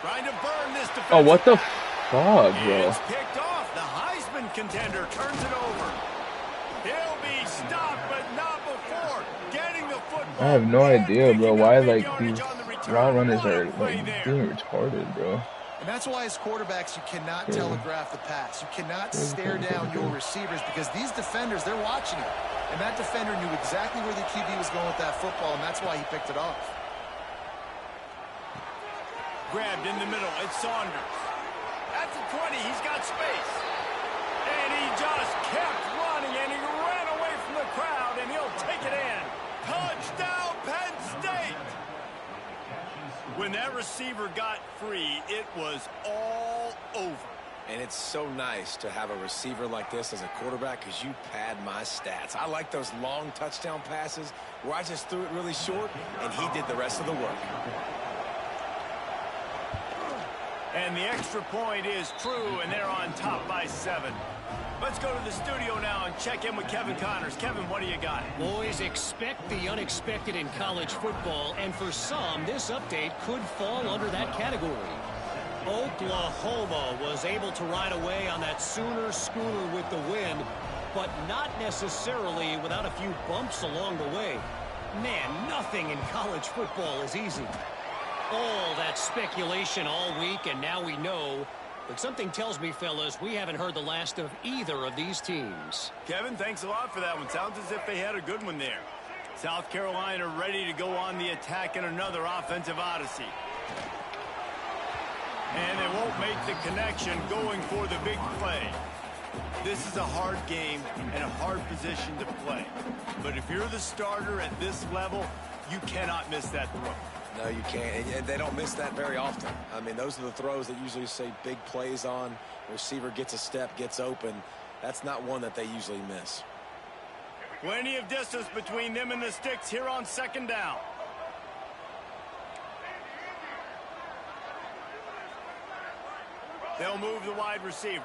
Trying to burn this defense. Oh, what the fuck, bro? It's picked off. The Heisman contender turns it over. He'll be stopped, but not before getting the football. I have no idea, bro, why like these route runners are like being retarded, bro. And that's why as quarterbacks you cannot telegraph the pass. You cannot stare down your receivers because these defenders, they're watching it. And that defender knew exactly where the QB was going with that football, and that's why he picked it off. Grabbed in the middle. It's Saunders. At the 20, he's got space. And he just kept running, and he ran away from the crowd, and he'll take it in. Touchdown, Penn State! When that receiver got free, it was all over. And it's so nice to have a receiver like this as a quarterback because you pad my stats. I like those long touchdown passes where I just threw it really short, and he did the rest of the work. And the extra point is true, and they're on top by 7. Let's go to the studio now and check in with Kevin Connors. Kevin, what do you got? Boys, expect the unexpected in college football, and for some, this update could fall under that category. Oklahoma was able to ride away on that Sooner schooner with the win, but not necessarily without a few bumps along the way. Man, nothing in college football is easy. All that speculation all week, and now we know. But something tells me, fellas, we haven't heard the last of either of these teams. Kevin, thanks a lot for that one. Sounds as if they had a good one there. South Carolina ready to go on the attack in another offensive odyssey. And they won't make the connection going for the big play. This is a hard game and a hard position to play. But if you're the starter at this level, you cannot miss that throw. No, you can't. And they don't miss that very often. I mean, those are the throws that usually say big plays on. Receiver gets a step, gets open. That's not one that they usually miss. Plenty of distance between them and the sticks here on 2nd down. They'll move the wide receiver.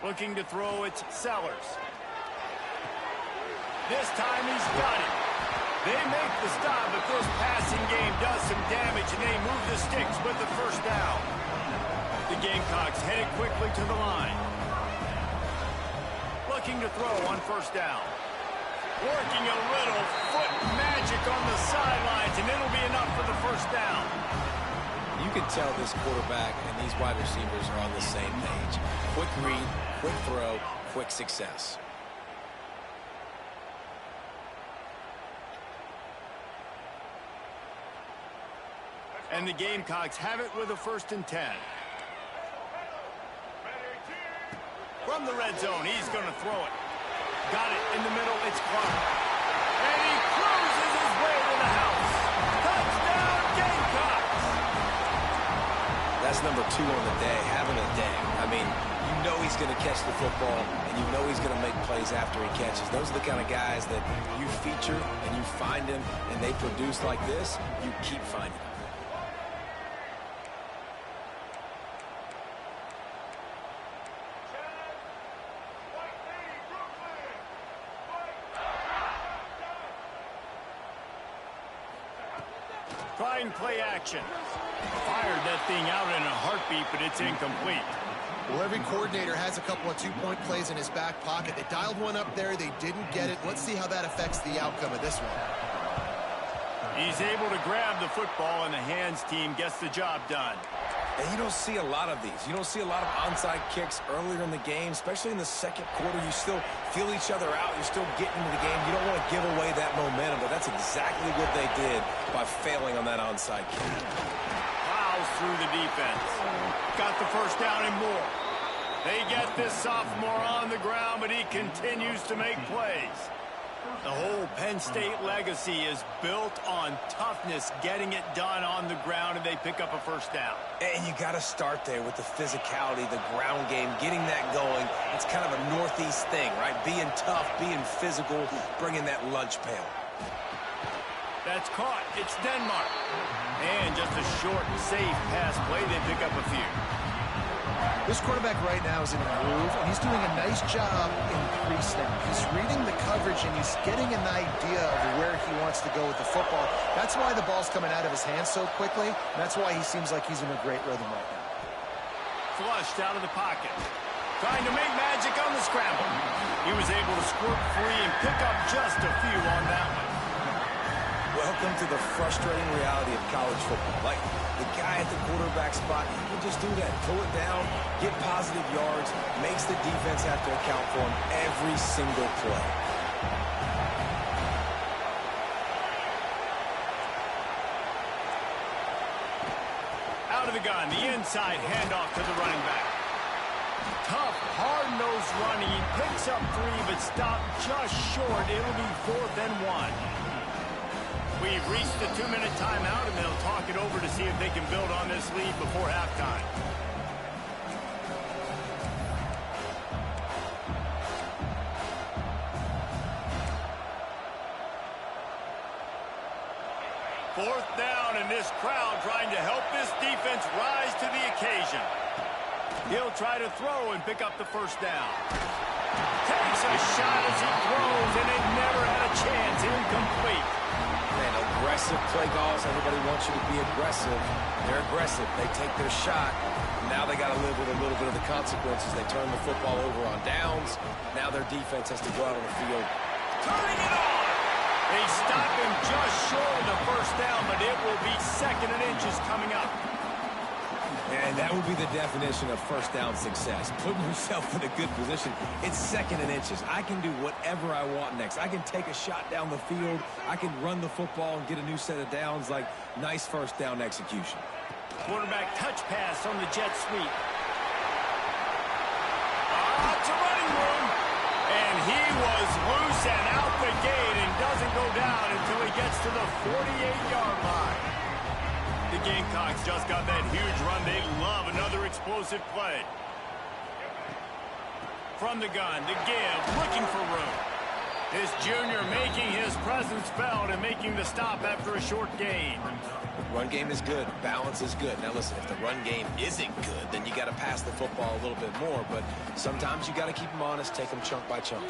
Looking to throw, it's Sellers. This time he's got it. They make the stop, but this passing game does some damage, and they move the sticks with the 1st down. The Gamecocks headed quickly to the line. Looking to throw on 1st down. Working a little foot magic on the sidelines, and it'll be enough for the 1st down. You can tell this quarterback and these wide receivers are on the same page. Quick read, quick throw, quick success. And the Gamecocks have it with a 1st and 10. From the red zone, he's going to throw it. Got it in the middle, it's Clark. And he cruises his way to the house. Touchdown, Gamecocks! That's number 2 on the day, having a day. I mean, you know he's going to catch the football, and you know he's going to make plays after he catches. Those are the kind of guys that you feature, and you find them, and they produce like this, you keep finding them. Trying play action. Fired that thing out in a heartbeat, but it's incomplete. Well, every coordinator has a couple of 2-point plays in his back pocket. They dialed one up there. They didn't get it. Let's see how that affects the outcome of this one. He's able to grab the football, and the hands team gets the job done. And you don't see a lot of these. You don't see a lot of onside kicks earlier in the game, especially in the 2nd quarter. You still feel each other out. You're still getting into the game. You don't want to give away that momentum, but that's exactly what they did by failing on that onside kick. Plows through the defense. Got the 1st down and more. They get this sophomore on the ground, but he continues to make plays. The whole Penn State legacy is built on toughness, getting it done on the ground, and they pick up a 1st down. And you got to start there with the physicality, the ground game, getting that going. It's kind of a Northeast thing, right? Being tough, being physical, bringing that lunch pail. That's caught. It's Denmark. And just a short, safe pass play. They pick up a few. This quarterback right now is in a groove, and he's doing a nice job in pre-snap. He's reading the coverage, and he's getting an idea of where he wants to go with the football. That's why the ball's coming out of his hands so quickly, and that's why he seems like he's in a great rhythm right now. Flushed out of the pocket. Trying to make magic on the scramble. He was able to squirt free and pick up just a few on that one. Welcome to the frustrating reality of college football. Like, the guy at the quarterback spot, he can just do that. Pull it down, get positive yards, makes the defense have to account for him every single play. Out of the gun, the inside handoff to the running back. Tough, hard-nosed running. He picks up 3, but stopped just short. It'll be 4th and 1. We've reached the 2-minute timeout, and they'll talk it over to see if they can build on this lead before halftime. Fourth down, and this crowd trying to help this defense rise to the occasion. He'll try to throw and pick up the first down. Takes a shot as he throws, and it never had a chance. Incomplete. Man, aggressive play calls. Everybody wants you to be aggressive. They're aggressive. They take their shot. Now they got to live with a little bit of the consequences. They turn the football over on downs. Now their defense has to go out on the field. Turning it on. They stop him just short of the first down, but it will be 2nd and inches coming up. And that would be the definition of first down success. Put yourself in a good position. It's 2nd and inches. I can do whatever I want next. I can take a shot down the field. I can run the football and get a new set of downs. Like, nice first down execution. Quarterback touch pass on the jet sweep. It's a running room. And he was loose and out the gate and doesn't go down until he gets to the 48-yard line. The Gamecocks just got that huge run. They love another explosive play. From the gun, to give, looking for room. This junior making his presence felt and making the stop after a short gain. Run game is good. Balance is good. Now listen, if the run game isn't good, then you got to pass the football a little bit more. But sometimes you got to keep them honest, take them chunk by chunk.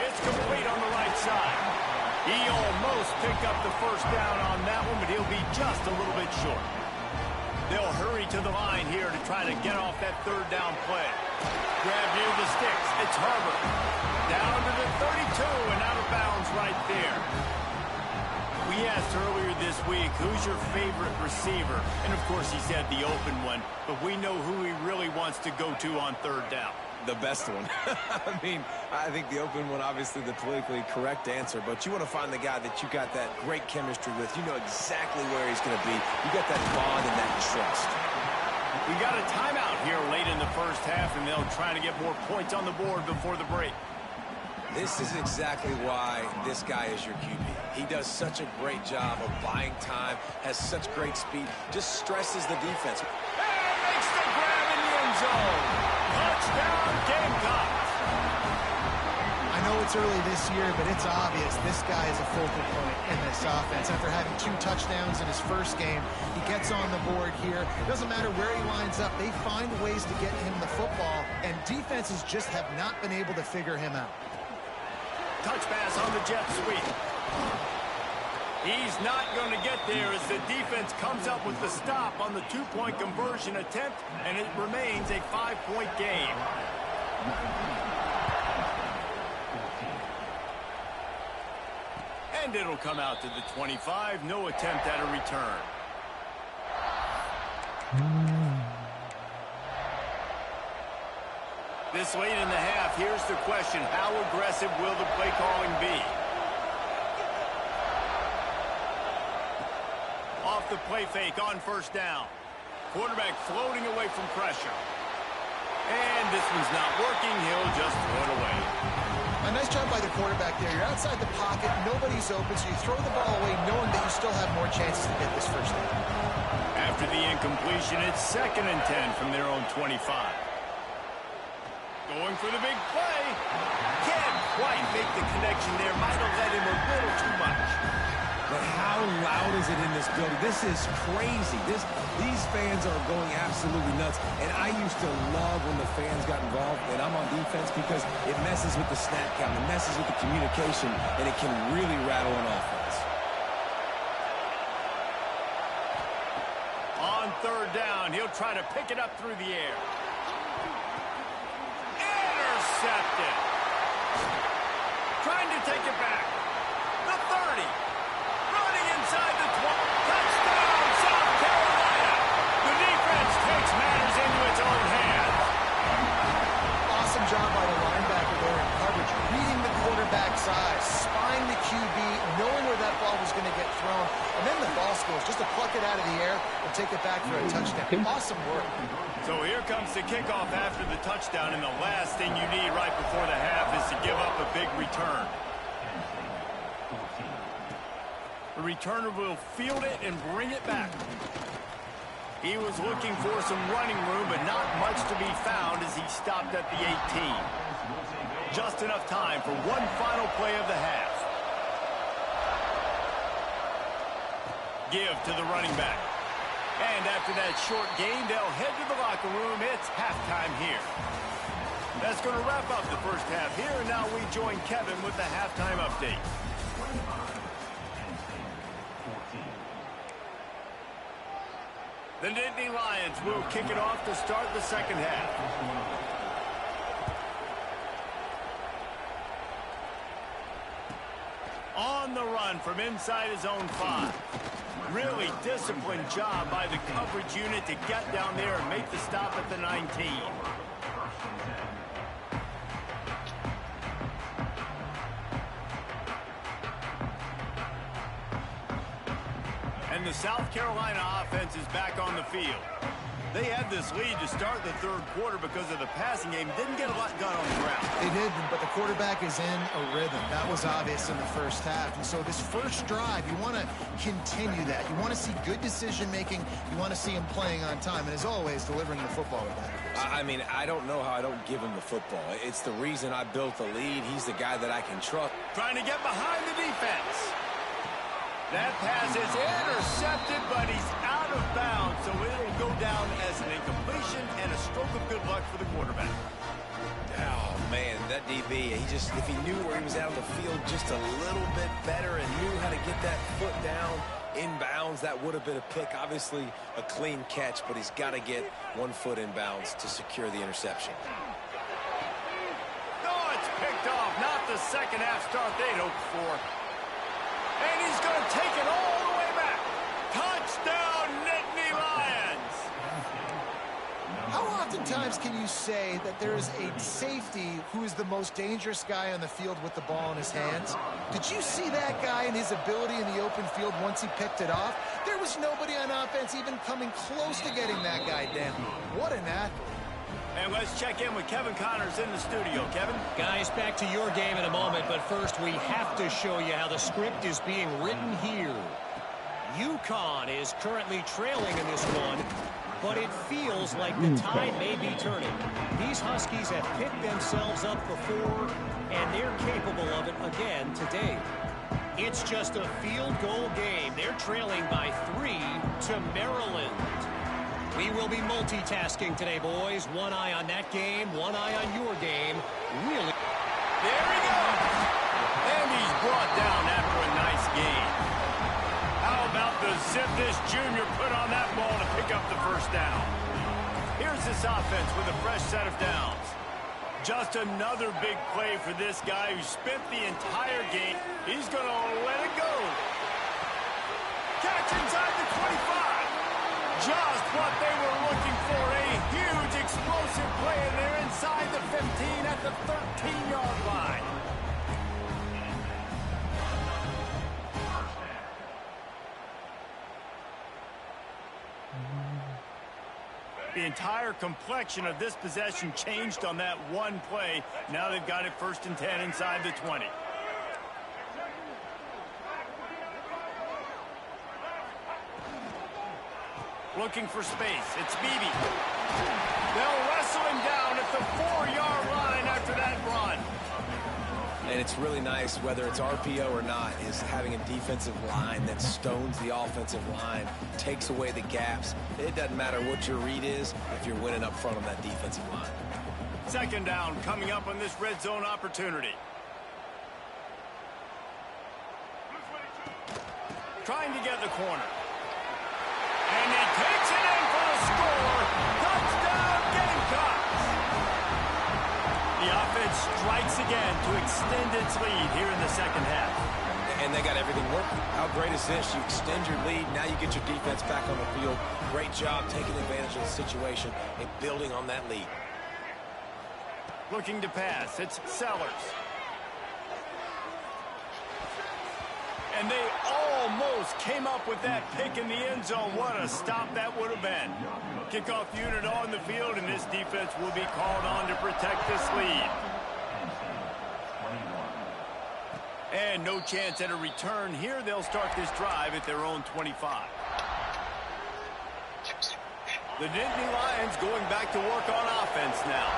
It's complete on the right side. He almost picked up the first down on that one, but he'll be just a little bit short. They'll hurry to the line here to try to get off that 3rd down play. Grab near the sticks. It's Herbert. Down to the 32 and out of bounds right there. We asked earlier this week, who's your favorite receiver? And, of course, he said the open one, but we know who he really wants to go to on 3rd down. The best one. I mean, I think the open one, obviously the politically correct answer, but you want to find the guy that you got that great chemistry with. You know exactly where he's going to be. You got that bond and that trust. We got a timeout here late in the first half, and they'll try to get more points on the board before the break. This is exactly why this guy is your QB. He does such a great job of buying time, has such great speed, just stresses the defense. And makes the grab in the end zone. Touchdown, Gamecocks. I know it's early this year, but it's obvious this guy is a focal point in this offense. After having 2 touchdowns in his first game, he gets on the board here. It doesn't matter where he lines up. They find ways to get him the football, and defenses just have not been able to figure him out. Touch pass on the jet sweep. He's not going to get there as the defense comes up with the stop on the 2-point conversion attempt, and it remains a 5-point game. And it'll come out to the 25. No attempt at a return. This late in the half, here's the question. How aggressive will the play calling be? Off the play fake on first down. Quarterback floating away from pressure. And this one's not working. He'll just throw it away. A nice job by the quarterback there. You're outside the pocket. Nobody's open, so you throw the ball away knowing that you still have more chances to get this first down. After the incompletion, it's 2nd and 10 from their own 25. Going for the big play. Can't quite make the connection there. Might have let him a little too much. But how loud is it in this building? This is crazy. These fans are going absolutely nuts. And I used to love when the fans got involved, and I'm on defense, because it messes with the snap count, it messes with the communication, and it can really rattle an offense. On third down, he'll try to pick it up through the air. Intercepted. Trying to take it back. The 30. Running inside the 20. Touchdown, South Carolina. The defense takes matters into its own hands. Awesome job by the linebacker there in coverage, reading the quarterback's eyes, spying the QB, knowing where that ball was going to get thrown, and then the ball skills, just to pluck it out of the air and take it back for a touchdown. Awesome work. So here comes the kickoff after the touchdown, and the last thing you need right before the half is to give up a big return. The returner will field it and bring it back. He was looking for some running room, but not much to be found as he stopped at the 18. Just enough time for one final play of the half. Give to the running back. And after that short gain, they'll head to the locker room. It's halftime here. That's going to wrap up the first half here, and now we join Kevin with the halftime update. The Nittany Lions will kick it off to start the second half. On the run from inside his own 5. Really disciplined job by the coverage unit to get down there and make the stop at the 19. And the South Carolina offense is back on the field. They had this lead to start the third quarter because of the passing game. Didn't get a lot done on the ground. They did, but the quarterback is in a rhythm. That was obvious in the first half. And so this first drive, you want to continue that. You want to see good decision-making. You want to see him playing on time. And as always, delivering the football with that. I mean, I don't know how I don't give him the football. It's the reason I built the lead. He's the guy that I can trust. Trying to get behind the defense. That pass is intercepted, but he's out of bounds, so it'll go down as an incompletion and a stroke of good luck for the quarterback. Oh, man, that DB, if he knew where he was out of the field just a little bit better and knew how to get that foot down inbounds, that would have been a pick. Obviously, a clean catch, but he's got to get 1 foot inbounds to secure the interception. No, it's picked off. Not the second half start they'd hoped for. And he's going to take it all the way back. Touchdown, Nittany Lions. How oftentimes can you say that there is a safety who is the most dangerous guy on the field with the ball in his hands? Did you see that guy and his ability in the open field once he picked it off? There was nobody on offense even coming close to getting that guy down. What an athlete. And let's check in with Kevin Connors in the studio. Kevin? Guys, back to your game in a moment, but first we have to show you how the script is being written here. UConn is currently trailing in this one, but it feels like the tide may be turning. These Huskies have picked themselves up before, and they're capable of it again today. It's just a field goal game. They're trailing by 3 to Maryland. We will be multitasking today, boys. One eye on that game, one eye on your game. Really. There he goes. And he's brought down after a nice game. How about the zip this junior put on that ball to pick up the first down? Here's this offense with a fresh set of downs. Just another big play for this guy who spent the entire game. He's going to let it go. Catch inside the 25. Just what they were looking for, a huge explosive play, and they're inside the 15 at the 13-yard line. The entire complexion of this possession changed on that one play. Now they've got it 1st and 10 inside the 20. Looking for space. It's Beebe. They'll wrestle him down at the 4-yard line after that run. And it's really nice, whether it's RPO or not, is having a defensive line that stones the offensive line, takes away the gaps. It doesn't matter what your read is if you're winning up front on that defensive line. Second down coming up on this red zone opportunity. Trying to get the corner. And he takes it in for the score. Touchdown, Gamecocks! The offense strikes again to extend its lead here in the second half. And they got everything working. How great is this? You extend your lead. Now you get your defense back on the field. Great job taking advantage of the situation and building on that lead. Looking to pass. It's Sellers. And they almost came up with that pick in the end zone. What a stop that would have been. Kickoff unit on the field, and this defense will be called on to protect this lead. And no chance at a return here. They'll start this drive at their own 25. The Nittany Lions going back to work on offense now.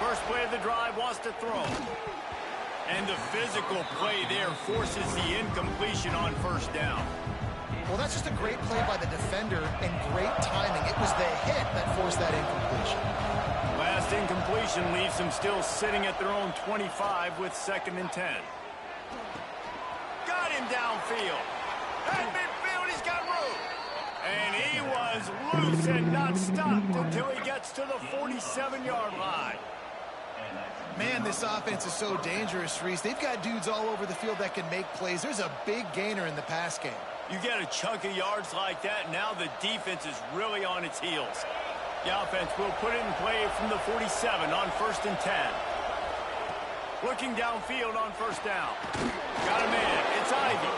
First play of the drive, wants to throw. And the physical play there forces the incompletion on first down. Well, that's just a great play by the defender and great timing. It was the hit that forced that incompletion. Last incompletion leaves them still sitting at their own 25 with 2nd and 10. Got him downfield. At midfield, he's got room. And he was loose and not stopped until he gets to the 47-yard line. Man, this offense is so dangerous, Reese. They've got dudes all over the field that can make plays. There's a big gainer in the pass game. You get a chunk of yards like that, now the defense is really on its heels. The offense will put it in play from the 47 on 1st and 10. Looking downfield on first down. Got a man. It's Ivy.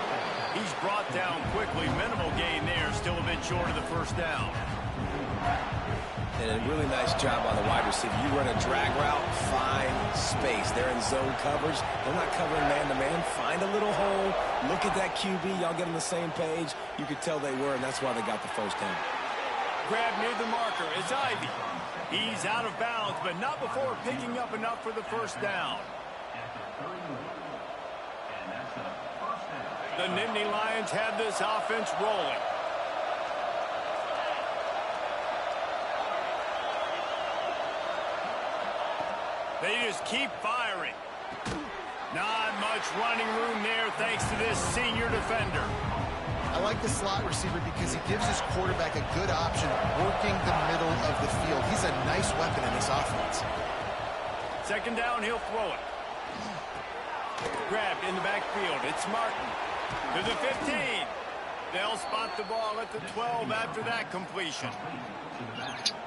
He's brought down quickly. Minimal gain there. Still a bit short of the first down. And a really nice job on the wide receiver. You run a drag route, find space. They're in zone coverage. They're not covering man-to-man. Find a little hole. Look at that QB. Y'all get on the same page. You could tell they were, and that's why they got the first down. Grab near the marker. It's Ivy. He's out of bounds, but not before picking up enough for the first down. The Nittany Lions have this offense rolling. They just keep firing. Not much running room there thanks to this senior defender. I like the slot receiver because he gives his quarterback a good option working the middle of the field. He's a nice weapon in this offense. Second down, he'll throw it. Grabbed in the backfield. It's Martin to the 15. They'll spot the ball at the 12 after that completion.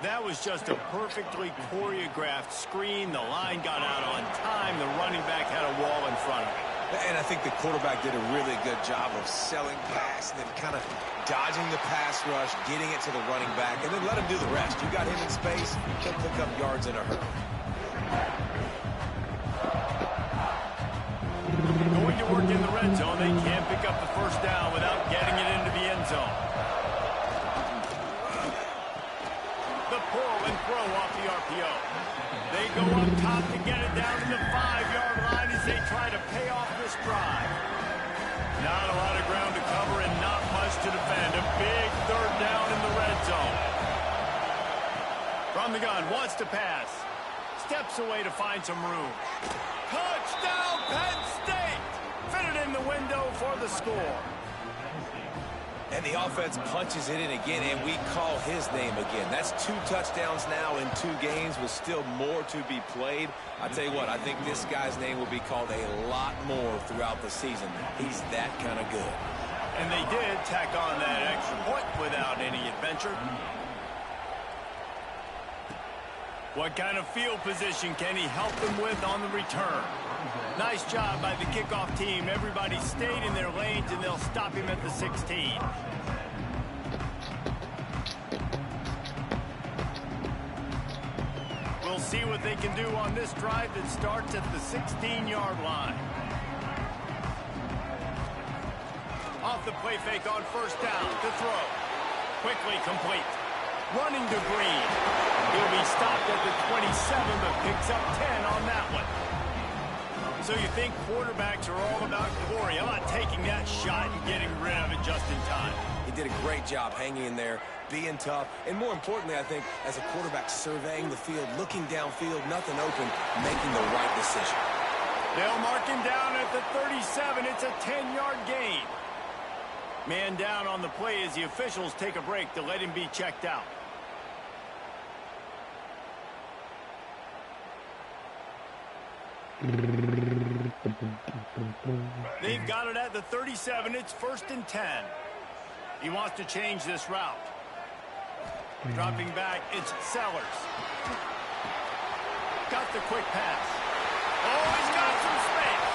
That was just a perfectly choreographed screen. The line got out on time. The running back had a wall in front of him. And I think the quarterback did a really good job of selling pass and then kind of dodging the pass rush, getting it to the running back, and then let him do the rest. You got him in space, he'll pick up yards in a hurry. Going to work in the red zone. They can't pick up the first down without getting it into the end zone. The pull and throw off the RPO. They go up top to get it down to the 5-yard line as they try to pay off this drive. Not a lot of ground to cover and not much to defend. A big third down in the red zone. From the gun, wants to pass. Steps away to find some room. Touchdown, Penn State! Fitted in the window for the score. And the offense punches it in again, and we call his name again. That's 2 touchdowns now in 2 games with still more to be played. I tell you what, I think this guy's name will be called a lot more throughout the season. He's that kind of good. And they did tack on that extra point without any adventure. What kind of field position can he help them with on the return? Nice job by the kickoff team. Everybody stayed in their lanes, and they'll stop him at the 16. We'll see what they can do on this drive that starts at the 16-yard line. Off the play fake on first down to throw. Quickly complete. running to Green. He'll be stopped at the 27, but picks up 10 on that one. So you think quarterbacks are all about glory. I'm not taking that shot and getting rid of it just in time. He did a great job hanging in there, being tough, and more importantly, I think, as a quarterback surveying the field, looking downfield, nothing open, making the right decision. They'll mark him down at the 37. It's a 10-yard gain. Man down on the play as the officials take a break to let him be checked out. They've got it at the 37. It's 1st and 10. He wants to change this route. Dropping back, it's Sellers. Got the quick pass. Oh, he's got some space.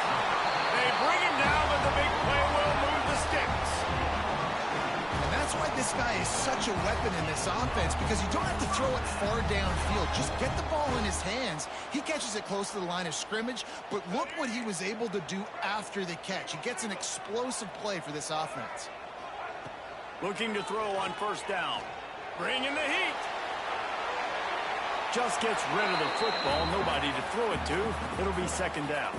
They bring him down, but the big play will move the sticks. And that's why this guy is such a weapon in this offense, because you don't have to throw it far downfield. Just get the ball in his hands. He catches it close to the line of scrimmage, but look what he was able to do after the catch. He gets an explosive play for this offense. Looking to throw on 1st down. Bringing the heat. Just gets rid of the football. Nobody to throw it to. It'll be 2nd down.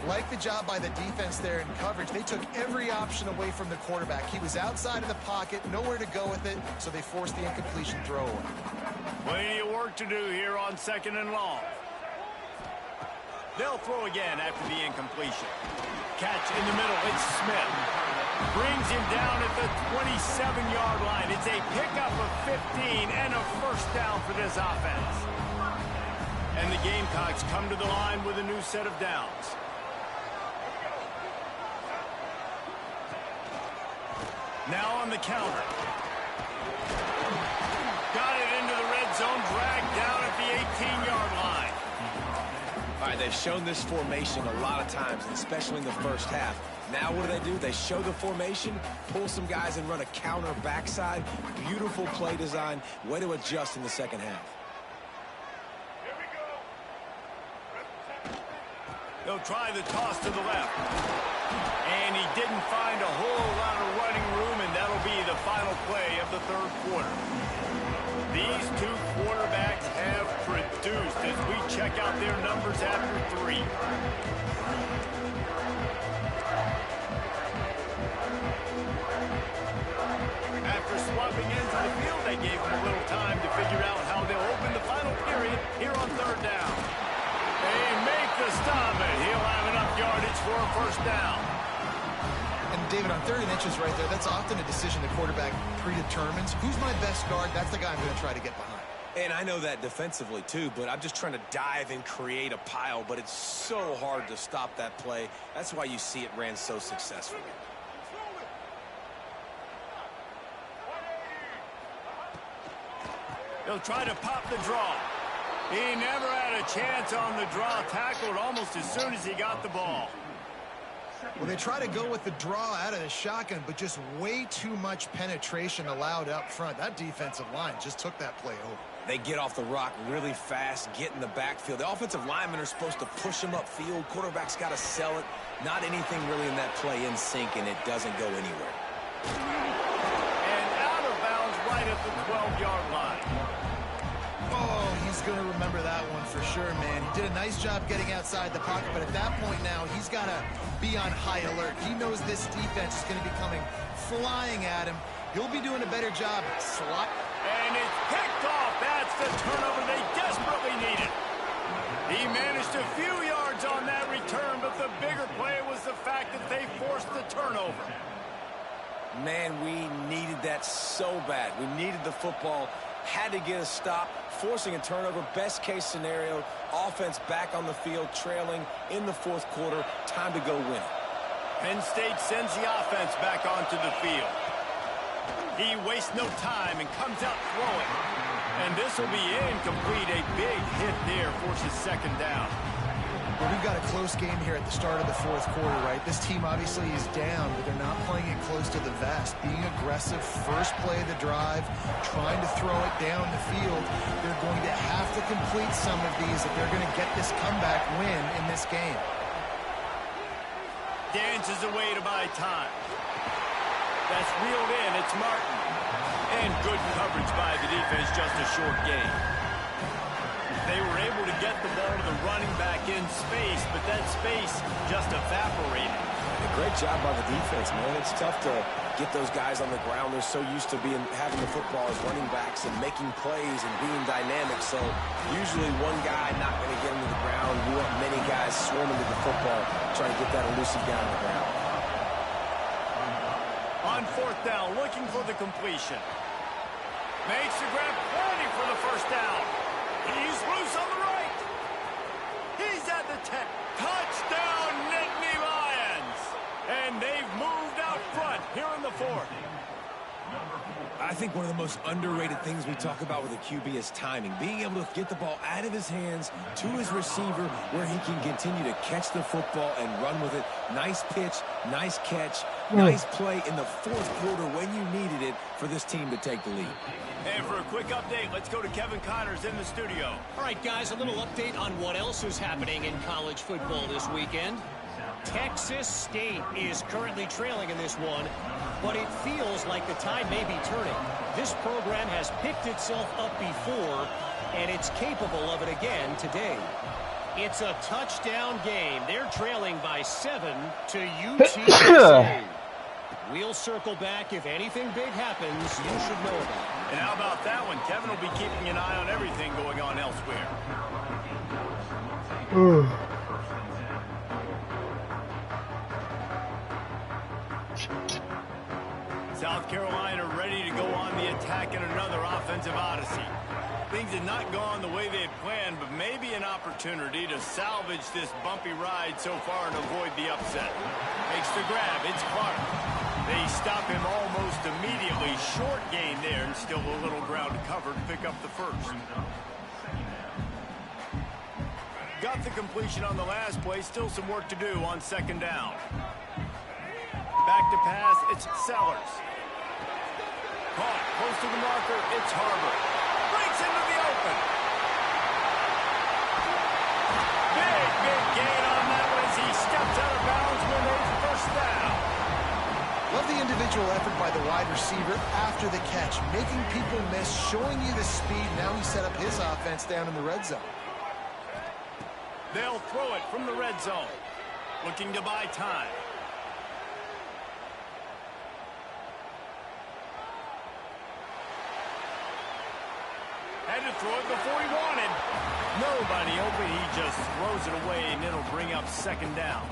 Like the job by the defense there in coverage. They took every option away from the quarterback. He was outside of the pocket, nowhere to go with it, so they forced the incompletion throw away. Plenty of work to do here on 2nd and long. They'll throw again after the incompletion. Catch in the middle. It's Smith. Brings him down at the 27-yard line. It's a pickup of 15 and a 1st down for this offense. And the Gamecocks come to the line with a new set of downs. Now on the counter. Got it into the red zone, dragged down at the 18-yard line. All right, they've shown this formation a lot of times, especially in the 1st half. Now what do? They show the formation, pull some guys and run a counter backside. Beautiful play design. Way to adjust in the 2nd half. They'll try the toss to the left. And he didn't find a whole lot of running room, and that'll be the final play of the 3rd quarter. These two quarterbacks have produced as we check out their numbers after 3. After swapping ends of the field, they gave him a little time to figure out how they'll open the final period here on 3rd down. They make the stop, and he'll have enough yardage for a 1st down. And David, on 3rd and inches right there, that's often a decision the quarterback predetermines. Who's my best guard? That's the guy I'm going to try to get behind. And I know that defensively, too, but I'm just trying to dive and create a pile, but it's so hard to stop that play. That's why you see it ran so successfully. They'll try to pop the draw. He never had a chance on the draw, tackled almost as soon as he got the ball. Well, they try to go with the draw out of the shotgun, but just way too much penetration allowed up front. That defensive line just took that play over. They get off the rock really fast, get in the backfield. The offensive linemen are supposed to push them upfield. Quarterback's got to sell it. Not anything really in that play in sync, and it doesn't go anywhere. And out of bounds right at the 12-yard line. Oh, he's going to remember that one for sure, man. He did a nice job getting outside the pocket, but at that point now, he's got to be on high alert. He knows this defense is going to be coming flying at him. He'll be doing a better job. And it's picked off. That's the turnover they desperately needed. He managed a few yards on that return, but the bigger play was the fact that they forced the turnover. Man, we needed that so bad. We needed the football. Had to get a stop, forcing a turnover. Best case scenario, offense back on the field, trailing in the 4th quarter. Time to go win it. Penn State sends the offense back onto the field. He wastes no time and comes out throwing. And this will be incomplete. A big hit there forces 2nd down. Well, we've got a close game here at the start of the 4th quarter, right? This team obviously is down, but they're not playing it close to the vest. Being aggressive, first play of the drive, trying to throw it down the field. They're going to have to complete some of these if they're going to get this comeback win in this game. Dances away to buy time. That's reeled in. It's Martin. And good coverage by the defense, just a short gain. They were able to get the ball to the running back in space, but that space just evaporated. A great job by the defense, man. It's tough to get those guys on the ground. They're so used to having the football as running backs and making plays and being dynamic. So usually one guy not going to get him to the ground. You want many guys swarming to the football, trying to get that elusive guy on the ground. On fourth down, looking for the completion. Makes the grab, plenty for the first down. He's loose on the right. He's at the 10. Touchdown, Nittany Lions. And they've moved out front here in the fourth. I think one of the most underrated things we talk about with a QB is timing. Being able to get the ball out of his hands to his receiver where he can continue to catch the football and run with it. Nice pitch, nice catch, nice play in the fourth quarter when you needed it for this team to take the lead. And for a quick update, let's go to Kevin Connors in the studio. All right, guys, a little update on what else is happening in college football this weekend. Texas State is currently trailing in this one, but it feels like the tide may be turning. This program has picked itself up before, and it's capable of it again today. It's a touchdown game. They're trailing by 7 to UTSA. We'll circle back. If anything big happens, you should know about it. And how about that one? Kevin will be keeping an eye on everything going on elsewhere. South Carolina ready to go on the attack in another offensive odyssey. Things had not gone the way they had planned, but maybe an opportunity to salvage this bumpy ride so far and avoid the upset. Makes the grab. It's Clark. They stop him almost immediately. Short gain there, and still a little ground to cover to pick up the first. Got the completion on the last play. Still some work to do on second down. Back to pass. It's Sellers. Caught close to the marker. It's Harbor. Breaks into the open. Big gain on that one as he steps out of bounds when there's first down. Love the individual effort by the wide receiver after the catch, making people miss, showing you the speed. Now he set up his offense down in the red zone. They'll throw it from the red zone. Looking to buy time. Had to throw it before he wanted. Nobody open. He just throws it away, and it'll bring up second down.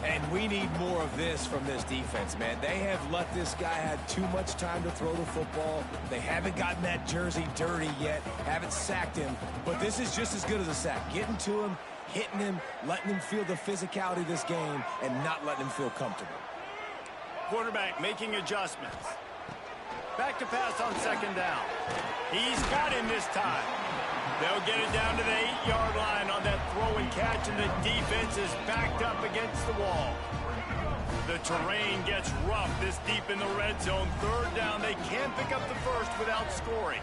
And we need more of this from this defense, man. They have let this guy have too much time to throw the football. They haven't gotten that jersey dirty yet, haven't sacked him. But this is just as good as a sack. Getting to him, hitting him, letting him feel the physicality of this game, and not letting him feel comfortable. Quarterback making adjustments. Back to pass on second down. He's got him this time. They'll get it down to the 8-yard line on that throw and catch, and the defense is backed up against the wall. The terrain gets rough this deep in the red zone. Third down, they can pick up the first without scoring.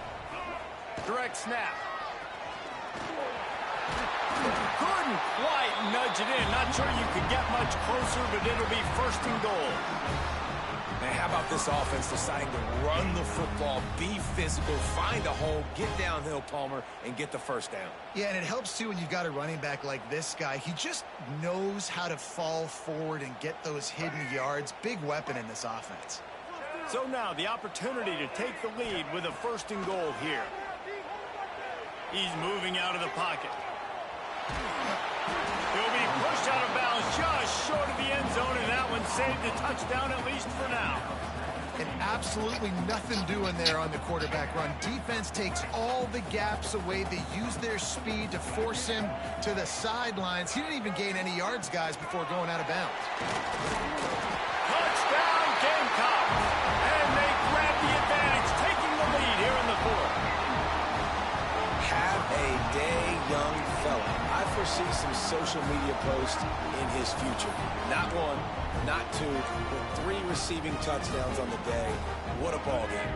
Direct snap. Couldn't quite nudge it in. Not sure you could get much closer, but it'll be first and goal. Man, how about this offense deciding to run the football, be physical, find a hole, get downhill, Palmer, and get the first down? Yeah, and it helps, too, when you've got a running back like this guy. He just knows how to fall forward and get those hidden yards. Big weapon in this offense. So now the opportunity to take the lead with a first and goal here. He's moving out of the pocket. He'll be pushed out of bounds just short of the end zone, and that one saved a touchdown at least for now. And absolutely nothing doing there on the quarterback run. Defense takes all the gaps away. They use their speed to force him to the sidelines. He didn't even gain any yards, guys, before going out of bounds. Touchdown, Gamecocks! And they grab the advantage, taking the lead here in the fourth. Have a day, young fella. I foresee some social media posts in his future. Not one, not two, but 3 receiving touchdowns on the day. What a ball game.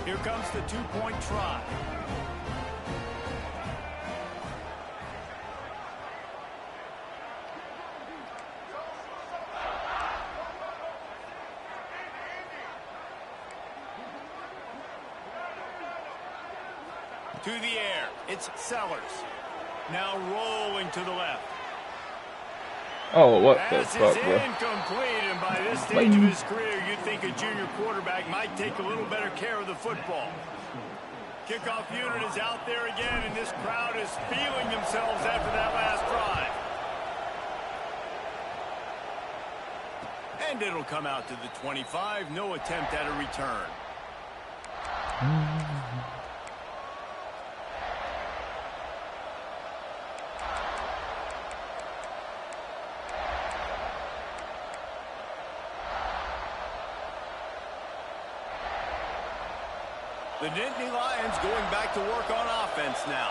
Here comes the two-point try. To the air. It's Sellers. Now rolling to the left. Oh, what the Pass fuck, is bro? incomplete, and by this stage of his career, you'd think a junior quarterback might take a little better care of the football. Kickoff unit is out there again, and this crowd is feeling themselves after that last drive. And it'll come out to the 25. No attempt at a return. The Nittany Lions going back to work on offense now.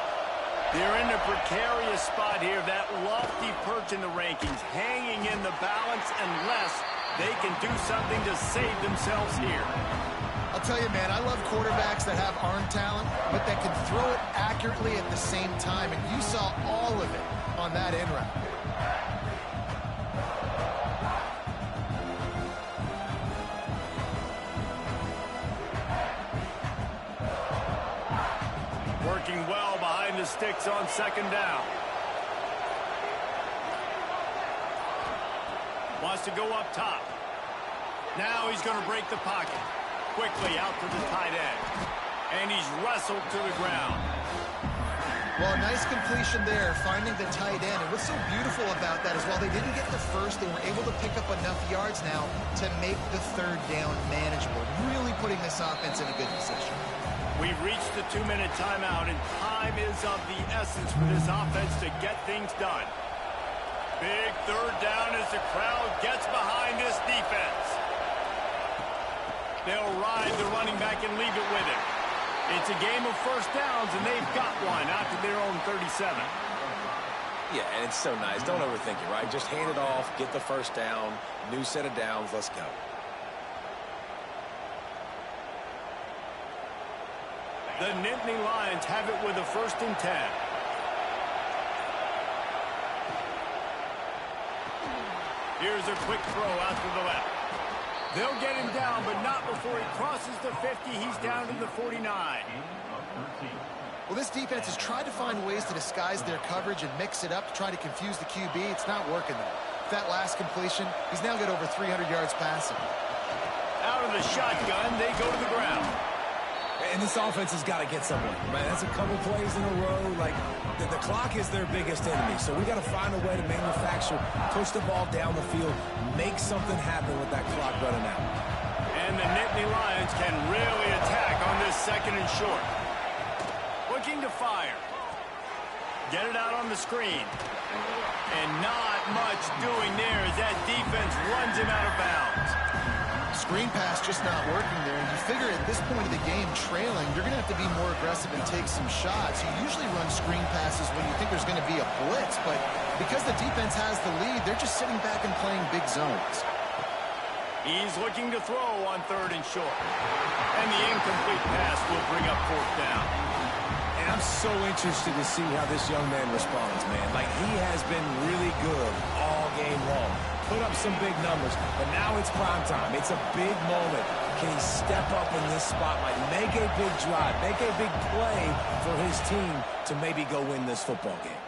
They're in a precarious spot here, that lofty perch in the rankings, hanging in the balance unless they can do something to save themselves here. I'll tell you, man, I love quarterbacks that have arm talent, but that can throw it accurately at the same time, and you saw all of it on that end route. Working well behind the sticks on second down. Wants to go up top. Now he's going to break the pocket. Quickly out to the tight end. And he's wrestled to the ground. Well, nice completion there, finding the tight end. And what's so beautiful about that is while they didn't get the first, they were able to pick up enough yards now to make the third down manageable. Really putting this offense in a good position. We've reached the 2-minute timeout, and time is of the essence for this offense to get things done. Big third down as the crowd gets behind this defense. They'll ride the running back and leave it with him. It's a game of first downs, and they've got one out to their own 37. Yeah, and it's so nice. Don't overthink it, right? Just hand it off, get the first down, new set of downs, let's go. The Nittany Lions have it with a 1st and 10. Here's a quick throw out to the left. They'll get him down, but not before he crosses the 50. He's down to the 49. Well, this defense has tried to find ways to disguise their coverage and mix it up to try to confuse the QB. It's not working, though. That last completion, he's now got over 300 yards passing. Out of the shotgun, they go to the ground. And this offense has got to get somewhere, man. That's a couple plays in a row. Like, the clock is their biggest enemy. So we got to find a way to manufacture, push the ball down the field, make something happen with that clock running out. And the Nittany Lions can really attack on this 2nd and short. Looking to fire. Get it out on the screen. And not much doing there as that defense runs him out of bounds. Screen pass just not working there. And you figure at this point of the game, trailing, you're going to have to be more aggressive and take some shots. You usually run screen passes when you think there's going to be a blitz, but because the defense has the lead, they're just sitting back and playing big zones. He's looking to throw on 3rd and short. And the incomplete pass will bring up 4th down. And I'm so interested to see how this young man responds, man. Like, he has been really good all game long. Put up some big numbers, but now it's prime time. It's a big moment. Can he step up in this spotlight, make a big drive, make a big play for his team to maybe go win this football game?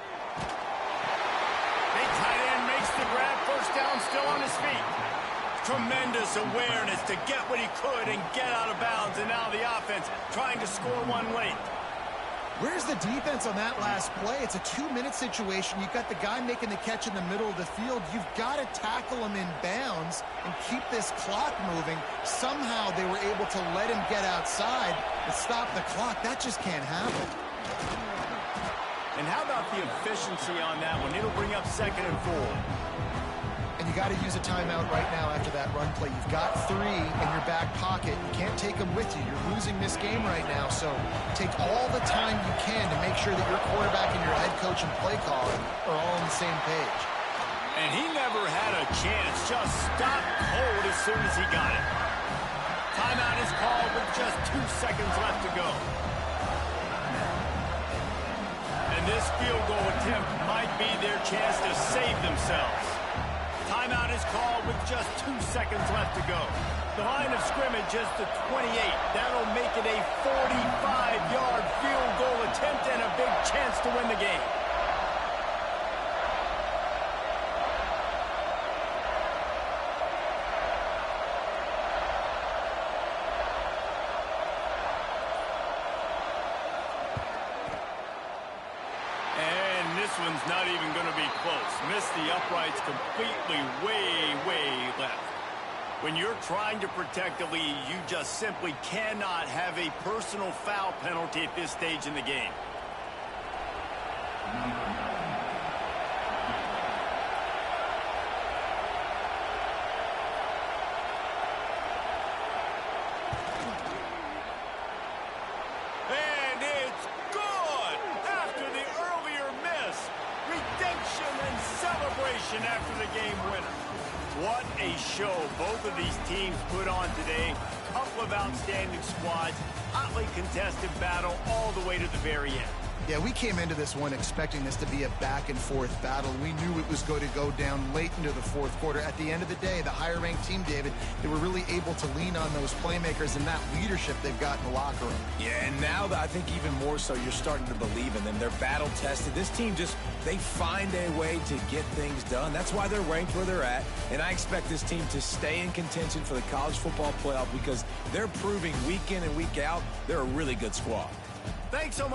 Big tight end makes the grab. 1st down, still on his feet. Tremendous awareness to get what he could and get out of bounds, and now the offense trying to score one late. Where's the defense on that last play? It's a 2-minute situation. You've got the guy making the catch in the middle of the field. You've got to tackle him in bounds and keep this clock moving. Somehow they were able to let him get outside and stop the clock. That just can't happen. And how about the efficiency on that one? It'll bring up 2nd and 4. And you got to use a timeout right now after that run play. You've got 3 in your back pocket. You can't take them with you. You're losing this game right now. So take all the time you can to make sure that your quarterback and your head coach and play caller are all on the same page. And he never had a chance. Just stopped cold as soon as he got it. Timeout is called with just 2 seconds left to go. And this field goal attempt might be their chance to save themselves. Timeout is called with just 2 seconds left to go. The line of scrimmage is the 28. That'll make it a 45-yard field goal attempt and a big chance to win the game. This one's not even going to be close. Missed the uprights completely, way left. When you're trying to protect the lead, you just simply cannot have a personal foul penalty at this stage in the game. And it's good after the earlier miss. Redemption and celebration after the game winner. What a show both of these teams put on today. Couple of outstanding squads, hotly contested battle all the way to the very end. Yeah, we came into this one expecting this to be a back-and-forth battle. We knew it was going to go down late into the fourth quarter. At the end of the day, the higher-ranked team, David, they were really able to lean on those playmakers and that leadership they've got in the locker room. Yeah, and now I think even more so, you're starting to believe in them. They're battle-tested. This team they find a way to get things done. That's why they're ranked where they're at. And I expect this team to stay in contention for the college football playoff because they're proving week in and week out they're a really good squad. Thanks so much.